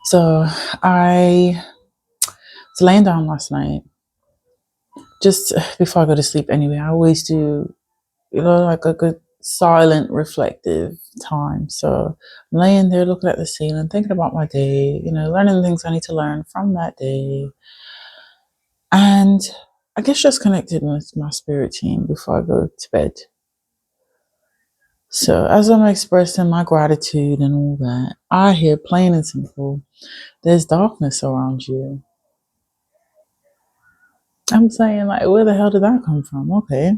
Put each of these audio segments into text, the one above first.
So I was laying down last night, just before I go to sleep anyway. I always do, like a good silent, reflective time. So I'm laying there looking at the ceiling, thinking about my day, learning the things I need to learn from that day. And I guess just connected with my spirit team before I go to bed. So as I'm expressing my gratitude and all that, I hear plain and simple, there's darkness around you. I'm saying, like, where the hell did that come from? Okay.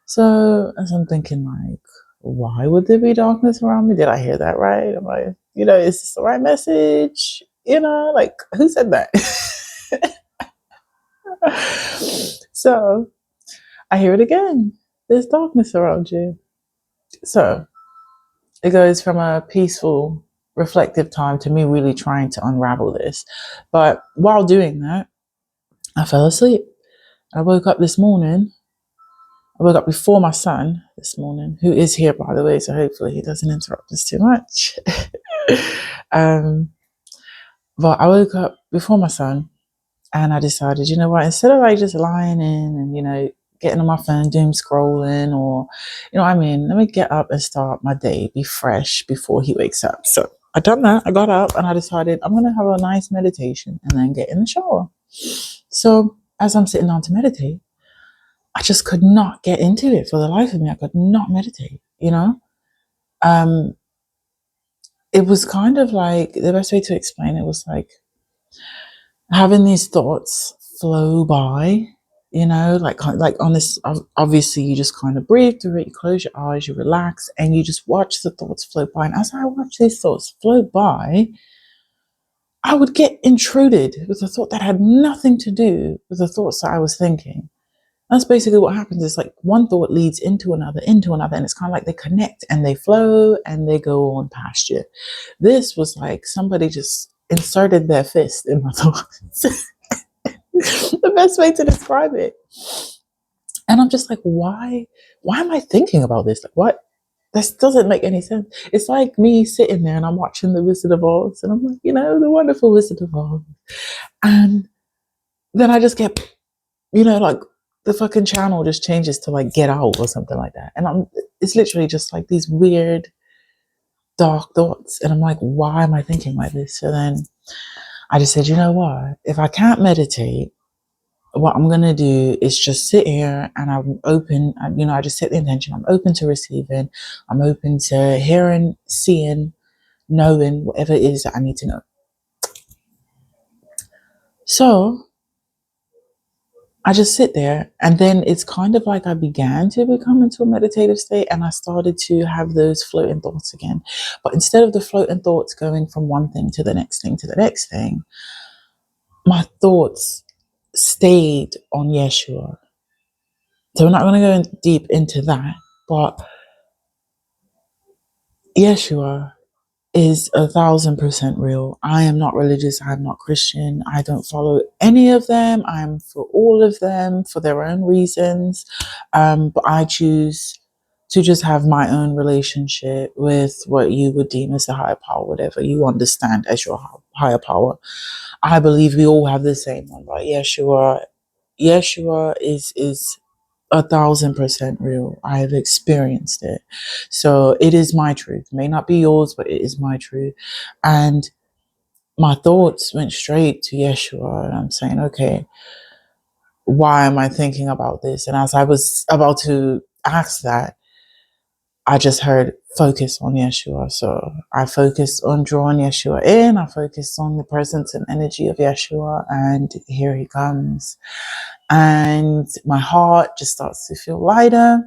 So as I'm thinking, like, why would there be darkness around me? Did I hear that right? Am I, is this the right message? Like, who said that? So I hear it again. There's darkness around you. So it goes from a peaceful, reflective time to me really trying to unravel this. But while doing that, I fell asleep. I woke up this morning. I woke up before my son this morning, who is here, by the way, so hopefully he doesn't interrupt us too much. But I woke up before my son and I decided, you know what, instead of like just lying in and, getting on my phone, doom scrolling or, let me get up and start my day, be fresh before he wakes up. So I done that. I got up and I decided I'm going to have a nice meditation and then get in the shower. So as I'm sitting down to meditate, I just could not get into it for the life of me. I could not meditate, It was kind of like, the best way to explain it was like having these thoughts flow by, like on this, obviously you just kind of breathe through it, you close your eyes, you relax, and you just watch the thoughts flow by. And as I watch these thoughts flow by, I would get intruded with a thought that had nothing to do with the thoughts that I was thinking. That's basically what happens. It's like one thought leads into another, and it's kind of like they connect and they flow and they go on past you. This was like somebody just inserted their fist in my thoughts. The best way to describe it. And I'm just like, why am I thinking about this? Like, what? This doesn't make any sense. It's like me sitting there and I'm watching The Wizard of Oz and I'm like, the wonderful Wizard of Oz. And then I just get, like the fucking channel just changes to like Get Out or something like that. And it's literally just like these weird, dark thoughts. And I'm like, why am I thinking like this? So then I just said, you know what? If I can't meditate, what I'm going to do is just sit here and I'm open. I just set the intention. I'm open to receiving. I'm open to hearing, seeing, knowing whatever it is that I need to know. So I just sit there, and then it's kind of like I began to become into a meditative state and I started to have those floating thoughts again. But instead of the floating thoughts going from one thing to the next thing to the next thing, my thoughts stayed on Yeshua. So we're not going to go in deep into that, but Yeshua is 1,000% real. I am not religious. I'm not Christian. I don't follow any of them. I'm for all of them for their own reasons. But I choose to just have my own relationship with what you would deem as the higher power, whatever you understand as your higher power. I believe we all have the same one, right? Yeshua is 1,000% real. I have experienced it. So it is my truth. It may not be yours, but it is my truth. And my thoughts went straight to Yeshua. And I'm saying, okay, why am I thinking about this? And as I was about to ask that, I just heard focus on Yeshua. So I focused on drawing Yeshua in. I focused on the presence and energy of Yeshua. And here he comes. And my heart just starts to feel lighter.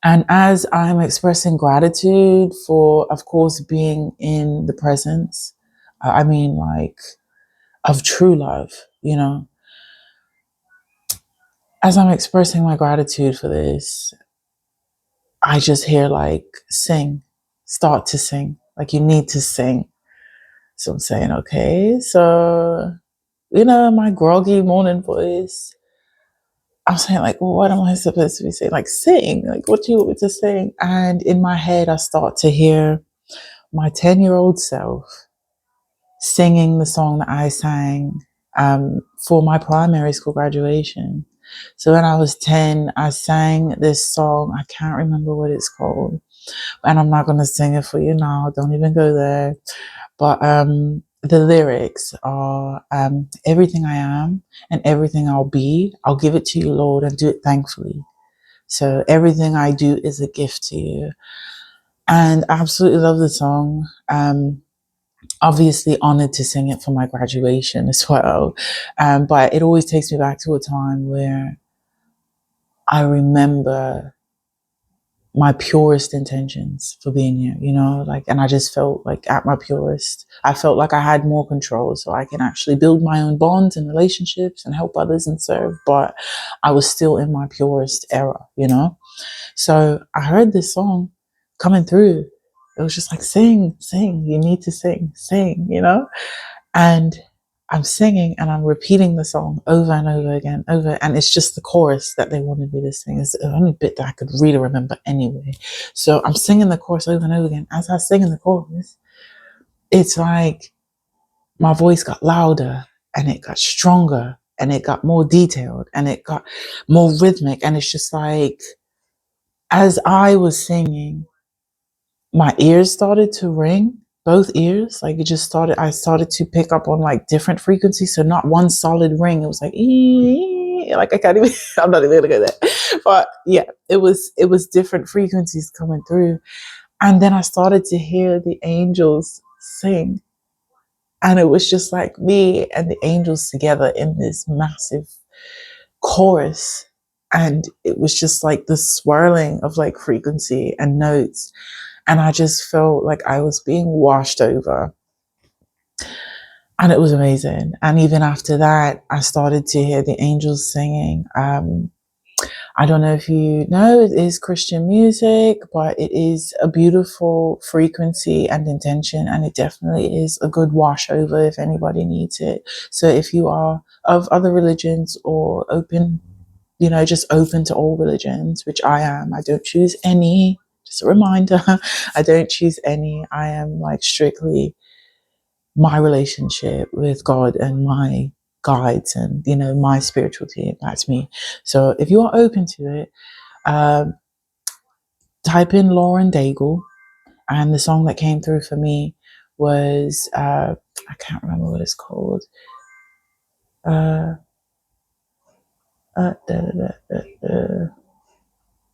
And as I'm expressing gratitude for, of course, being in the presence, like of true love, as I'm expressing my gratitude for this, I just hear like start to sing, like you need to sing. So I'm saying, okay, so, my groggy morning voice, I'm saying like, well, what am I supposed to be saying? Like sing, like what do you want me to sing? And in my head, I start to hear my 10-year-old self singing the song that I sang for my primary school graduation. So when I was 10, I sang this song. I can't remember what it's called, and I'm not going to sing it for you now. Don't even go there. But the lyrics are everything I am and everything I'll be, I'll give it to you, Lord, and do it thankfully. So everything I do is a gift to you. And I absolutely love the song. Obviously honored to sing it for my graduation as well. But it always takes me back to a time where I remember my purest intentions for being here, you know, like, and I just felt like at my purest. I felt like I had more control so I can actually build my own bonds and relationships and help others and serve, but I was still in my purest era, you know? So I heard this song coming through. It was just like, sing, sing, you need to sing, you know? And I'm singing and I'm repeating the song over and over again, and it's just the chorus that they wanted me to sing. It's the only bit that I could really remember anyway. So I'm singing the chorus over and over again. As I was singing the chorus, it's like my voice got louder and it got stronger and it got more detailed and it got more rhythmic. And it's just like, as I was singing, my ears started to ring, both ears. Like it just started, I started to pick up on like different frequencies. So not one solid ring. It was like, like I can't even, I'm not even gonna go there. But yeah, it was different frequencies coming through. And then I started to hear the angels sing. And it was just like me and the angels together in this massive chorus. And it was just like the swirling of like frequency and notes. And I just felt like I was being washed over. And it was amazing. And even after that, I started to hear the angels singing. I don't know if you know, it is Christian music, but it is a beautiful frequency and intention. And it definitely is a good washover if anybody needs it. So if you are of other religions or open, you know, just open to all religions, which I am, I don't choose any. Just a reminder, I don't choose any. I am like strictly my relationship with God and my guides and, you know, my spiritual team. That's me. So if you are open to it, um, type in Lauren Daigle. And the song that came through for me was, I can't remember what it's called. Uh, uh, da, da, da, da.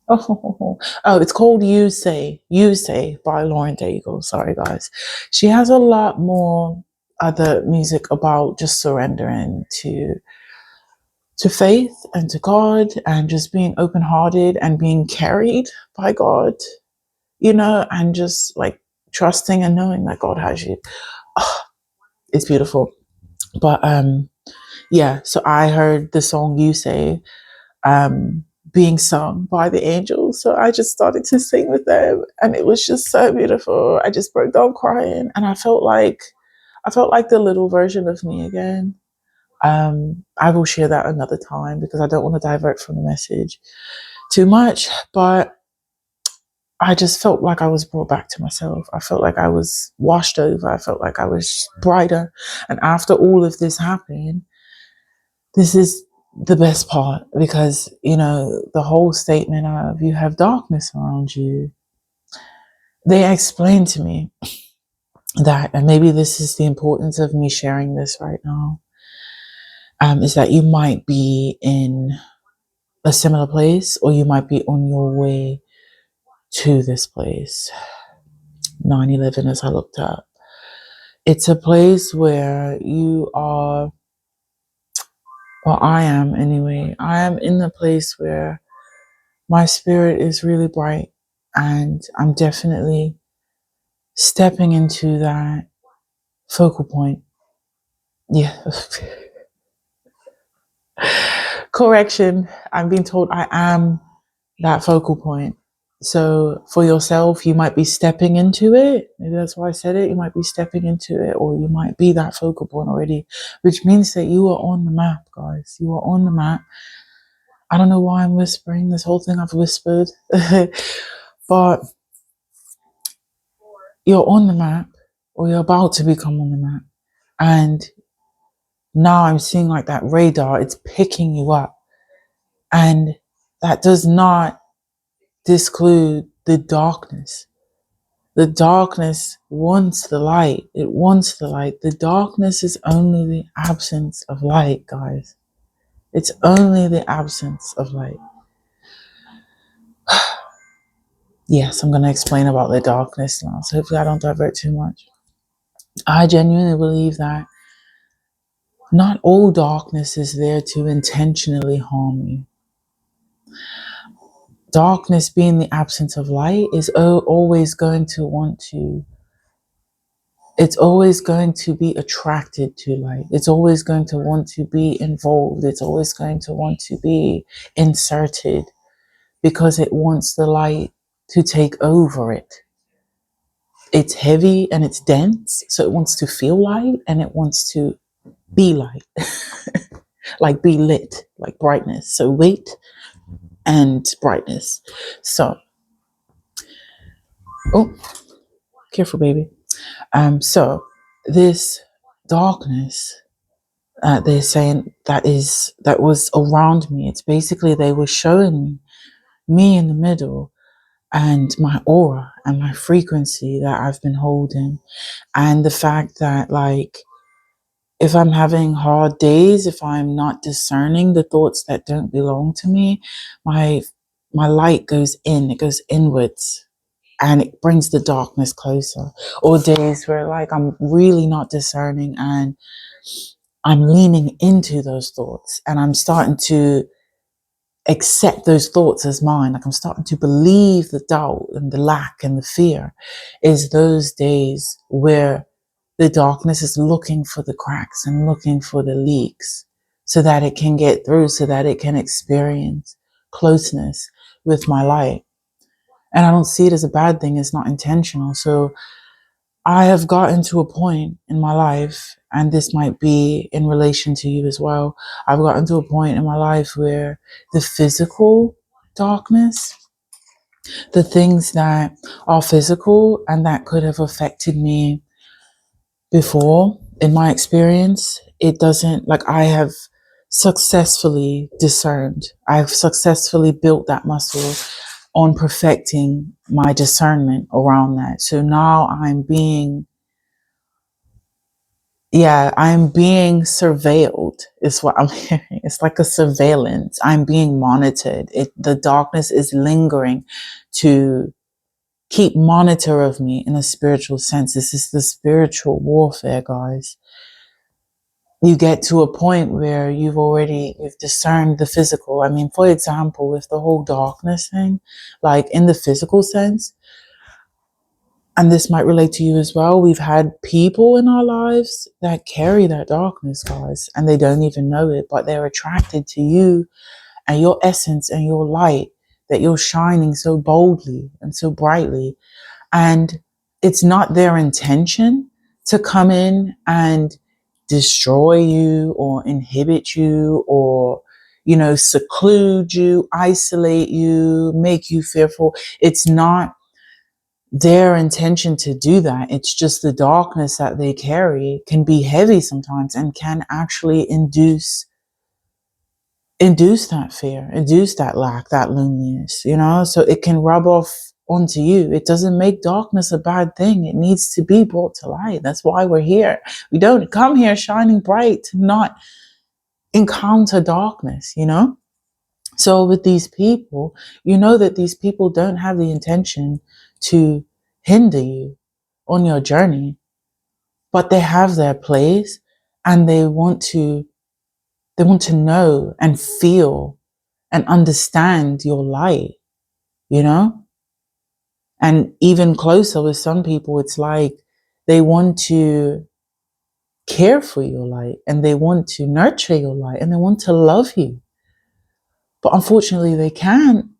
Oh, it's called You Say by Lauren Daigle. Sorry, guys. She has a lot more other music about just surrendering to faith and to God and just being open hearted and being carried by God, you know, and just like trusting and knowing that God has you. Oh, it's beautiful. But yeah, so I heard the song You Say um, being sung by the angels. So I just started to sing with them, and it was just so beautiful. I just broke down crying, and I felt like the little version of me again. I will share that another time because I don't want to divert from the message too much, but I just felt like I was brought back to myself. I felt like I was washed over. I felt like I was brighter. And after all of this happened, this is the best part because, you know, the whole statement of you have darkness around you, they explained to me that, and maybe this is the importance of me sharing this right now, is that you might be in a similar place or you might be on your way to this place. 9/11, as I looked up. It's a place where you are, well, I am anyway. I am in the place where my spirit is really bright and I'm definitely stepping into that focal point. Yeah. Correction. I'm being told I am that focal point. So for yourself, you might be stepping into it. Maybe that's why I said it. You might be stepping into it, or you might be that focal point already, which means that you are on the map, guys. You are on the map. I don't know why I'm whispering. This whole thing I've whispered, but you're on the map, or you're about to become on the map. And now I'm seeing like that radar, it's picking you up. And that does not disclude the darkness. The darkness wants the light. It wants the light. The darkness is only the absence of light, guys. It's only the absence of light. Yes, I'm going to explain about the darkness now. So hopefully I don't divert too much. I genuinely believe that not all darkness is there to intentionally harm you. Darkness being the absence of light is always going to want to, it's always going to be attracted to light. It's always going to want to be involved. It's always going to want to be inserted because it wants the light to take over it. It's heavy and it's dense, so it wants to feel light and it wants to be light, like be lit, like brightness. So weight and brightness. So, oh, careful, baby. So this darkness, they're saying that was around me. It's basically they were showing me in the middle and my aura and my frequency that I've been holding, and the fact that like if I'm having hard days, if I'm not discerning the thoughts that don't belong to me, my light goes in, it goes inwards, and it brings the darkness closer. Or days where like I'm really not discerning and I'm leaning into those thoughts and I'm starting to accept those thoughts as mine. Like I'm starting to believe the doubt and the lack and the fear, is those days where the darkness is looking for the cracks and looking for the leaks so that it can get through, so that it can experience closeness with my light. And I don't see it as a bad thing. It's not intentional. So I have gotten to a point in my life, and this might be in relation to you as well. I've gotten to a point in my life where the physical darkness, the things that are physical and that could have affected me before, in my experience, it doesn't, like I have successfully discerned. I've successfully built that muscle on perfecting my discernment around that. So now I'm being surveilled is what I'm hearing. It's like a surveillance. I'm being monitored. The darkness is lingering to keep monitor of me in a spiritual sense. This is the spiritual warfare, guys. You get to a point where you've discerned the physical. I mean, for example, with the whole darkness thing, like in the physical sense, and this might relate to you as well, we've had people in our lives that carry that darkness, guys, and they don't even know it, but they're attracted to you and your essence and your light that you're shining so boldly and so brightly. And it's not their intention to come in and destroy you or inhibit you or, seclude you, isolate you, make you fearful. It's not their intention to do that. It's just the darkness that they carry can be heavy sometimes and can actually induce that fear, induce that lack, that loneliness, so it can rub off onto you. It doesn't make darkness a bad thing. It needs to be brought to light. That's why we're here. We don't come here shining bright to not encounter darkness, So with these people, that these people don't have the intention to hinder you on your journey, but they have their place and they want to know and feel and understand your light, and even closer with some people, it's like they want to care for your light and they want to nurture your light and they want to love you, but unfortunately they can't,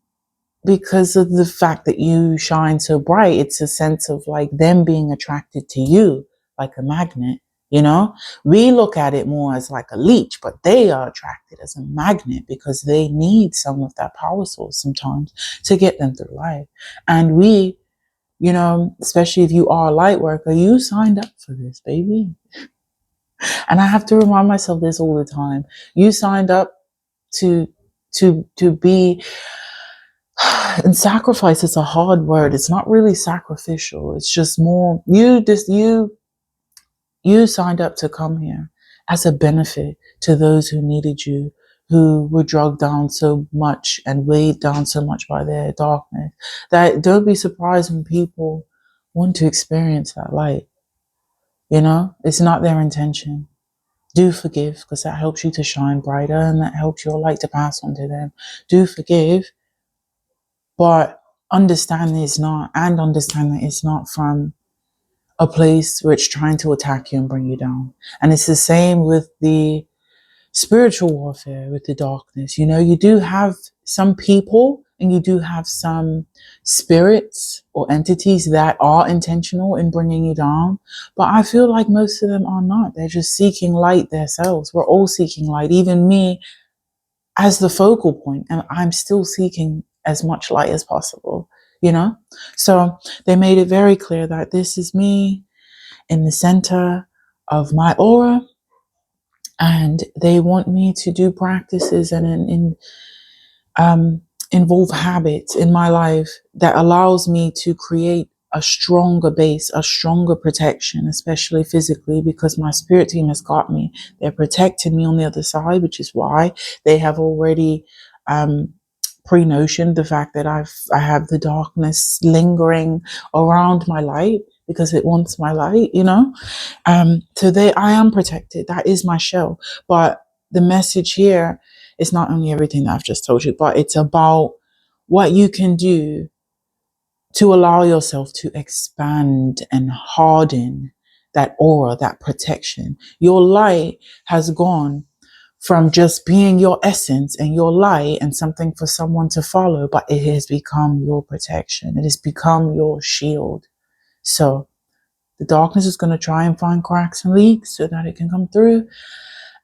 because of the fact that you shine so bright. It's a sense of like them being attracted to you like a magnet, we look at it more as like a leech, but they are attracted as a magnet because they need some of that power source sometimes to get them through life. And we, especially if you are a light worker, you signed up for this, baby. And I have to remind myself this all the time. You signed up to be, and sacrifice is a hard word. It's not really sacrificial. It's just more you signed up to come here as a benefit to those who needed you, who were drugged down so much and weighed down so much by their darkness, that don't be surprised when people want to experience that light. It's not their intention. Do forgive, because that helps you to shine brighter and that helps your light to pass on to them. Do forgive, but understand that it's not from a place where it's trying to attack you and bring you down. And it's the same with the spiritual warfare, with the darkness. You do have some people and you do have some spirits or entities that are intentional in bringing you down. But I feel like most of them are not. They're just seeking light themselves. We're all seeking light, even me as the focal point, and I'm still seeking as much light as possible, So they made it very clear that this is me in the center of my aura, and they want me to do practices and involve habits in my life that allows me to create a stronger base, a stronger protection, especially physically, because my spirit team has got me. They're protecting me on the other side, which is why they have already pre-notioned the fact that I have the darkness lingering around my light, because it wants my light, so I am protected. That is my shell. But the message here is not only everything that I've just told you, but it's about what you can do to allow yourself to expand and harden that aura, that protection. Your light has gone from just being your essence and your light and something for someone to follow, but it has become your protection. It has become your shield. So the darkness is going to try and find cracks and leaks so that it can come through.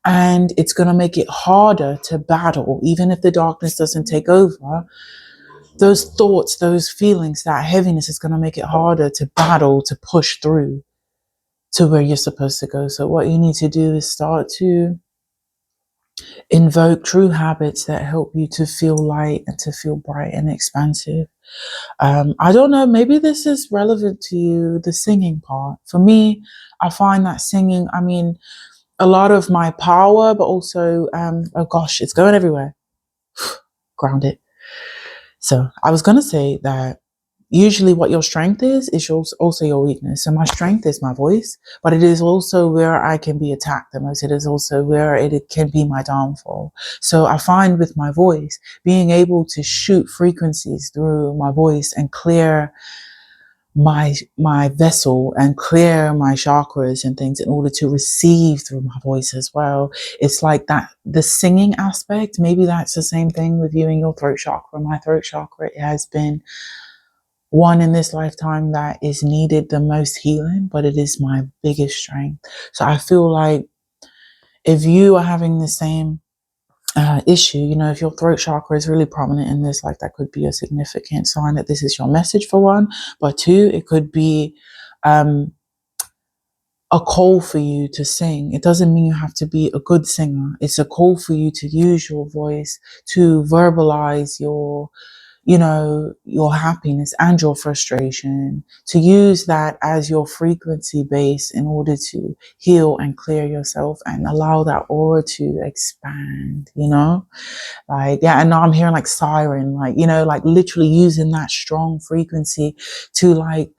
And it's going to make it harder to battle, even if the darkness doesn't take over. Those thoughts, those feelings, that heaviness is going to make it harder to battle, to push through to where you're supposed to go. So what you need to do is start to invoke true habits that help you to feel light and to feel bright and expansive. I don't know, maybe this is relevant to you, the singing part. For me, I find that singing, a lot of my power, but also, oh gosh, it's going everywhere. Ground it. So I was going to say that usually what your strength is also your weakness. So my strength is my voice, but it is also where I can be attacked the most. It is also where it can be my downfall. So I find with my voice, being able to shoot frequencies through my voice and clear my vessel and clear my chakras and things in order to receive through my voice as well. It's like that, the singing aspect, maybe that's the same thing with you and your throat chakra. My throat chakra, it has been one in this lifetime that is needed the most healing, but it is my biggest strength. So I feel like if you are having the same issue, if your throat chakra is really prominent in this, like that could be a significant sign that this is your message, for one. But two, it could be a call for you to sing. It doesn't mean you have to be a good singer. It's a call for you to use your voice to verbalize your happiness and your frustration, to use that as your frequency base in order to heal and clear yourself and allow that aura to expand, like, yeah. And now I'm hearing like siren, like, like literally using that strong frequency to like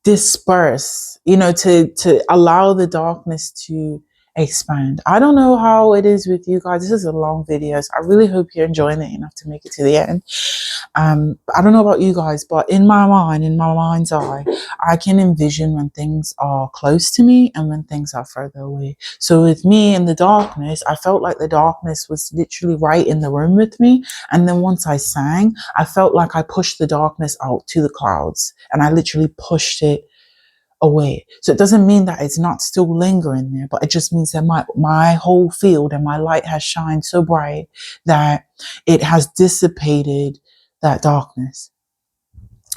disperse, to allow the darkness to expand. I don't know how it is with you guys. This is a long video, so I really hope you're enjoying it enough to make it to the end. I don't know about you guys, but in my mind's eye, I can envision when things are close to me and when things are further away. So with me in the darkness, I felt like the darkness was literally right in the room with me. And then once I sang, I felt like I pushed the darkness out to the clouds, and I literally pushed it away. So it doesn't mean that it's not still lingering there, but it just means that my whole field and my light has shined so bright that it has dissipated that darkness.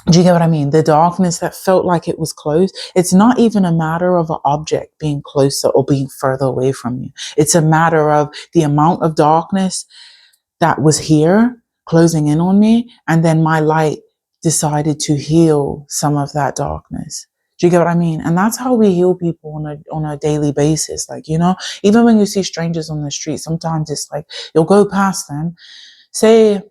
Do you get what I mean? The darkness that felt like it was close. It's not even a matter of an object being closer or being further away from you. It's a matter of the amount of darkness that was here closing in on me. And then my light decided to heal some of that darkness. Do you get what I mean? And that's how we heal people on a daily basis. Like, you know, even when you see strangers on the street, sometimes it's like you'll go past them. Say,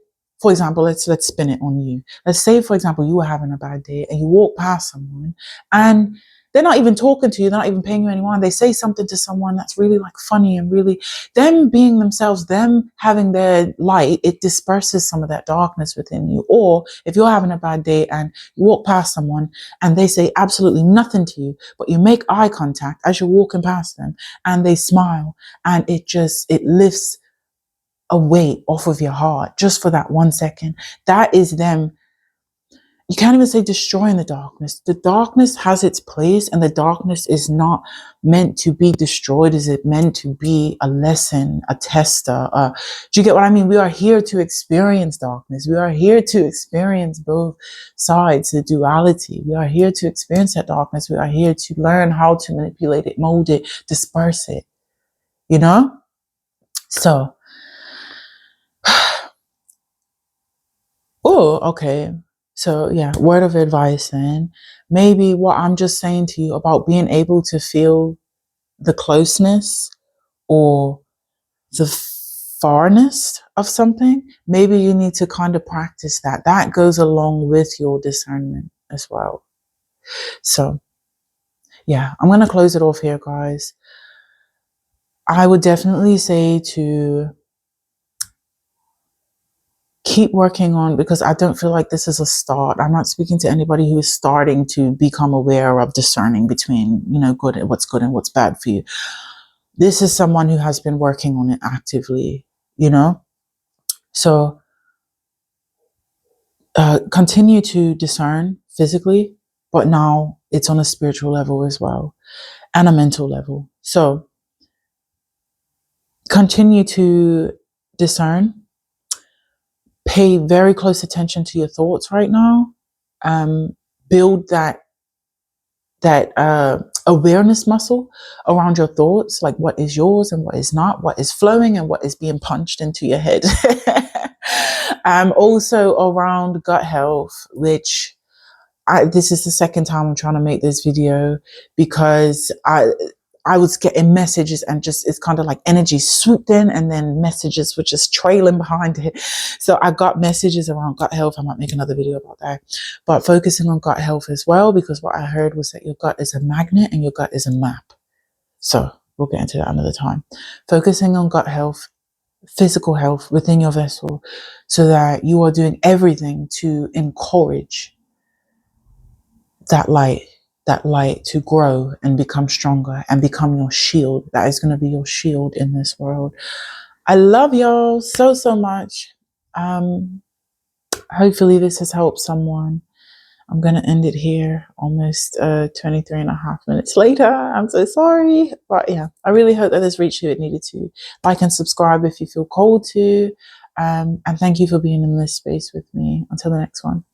for example, let's spin it on you. Let's say, for example, you were having a bad day and you walk past someone and they're not even talking to you, they're not even paying you any mind. They say something to someone that's really like funny and really them being themselves, them having their light, it disperses some of that darkness within you. Or if you're having a bad day and you walk past someone and they say absolutely nothing to you, but you make eye contact as you're walking past them and they smile and it lifts a weight off of your heart just for that 1 second. That is them. You can't even say destroying the darkness. The darkness has its place, and the darkness is not meant to be destroyed. Is it meant to be a lesson, a tester? Do you get what I mean? We are here to experience darkness. We are here to experience both sides, the duality. We are here to experience that darkness. We are here to learn how to manipulate it, mold it, disperse it. You know? So, oh, okay. So yeah, word of advice then. Maybe what I'm just saying to you about being able to feel the closeness or the farness of something, maybe you need to kind of practice that. That goes along with your discernment as well. So yeah, I'm going to close it off here, guys. I would definitely say to keep working on, because I don't feel like this is a start. I'm not speaking to anybody who is starting to become aware of discerning between, you know, good and what's bad for you. This is someone who has been working on it actively, you know? So continue to discern physically, but now it's on a spiritual level as well and a mental level. So continue to discern. Pay very close attention to your thoughts right now. Build that awareness muscle around your thoughts, like what is yours and what is not, what is flowing and what is being punched into your head. Also around gut health, which this is the second time I'm trying to make this video because I was getting messages and just it's kind of like energy swooped in and then messages were just trailing behind it. So I got messages around gut health. I might make another video about that, but focusing on gut health as well, because what I heard was that your gut is a magnet and your gut is a map. So we'll get into that another time. Focusing on gut health, physical health within your vessel, so that you are doing everything to encourage that light to grow and become stronger and become your shield. That is going to be your shield in this world. I love y'all so much. Hopefully this has helped someone. I'm going to end it here almost 23 and a half minutes later. I'm so sorry. But yeah, I really hope that this reached who it needed to. Like and subscribe if you feel called to. And thank you for being in this space with me. Until the next one.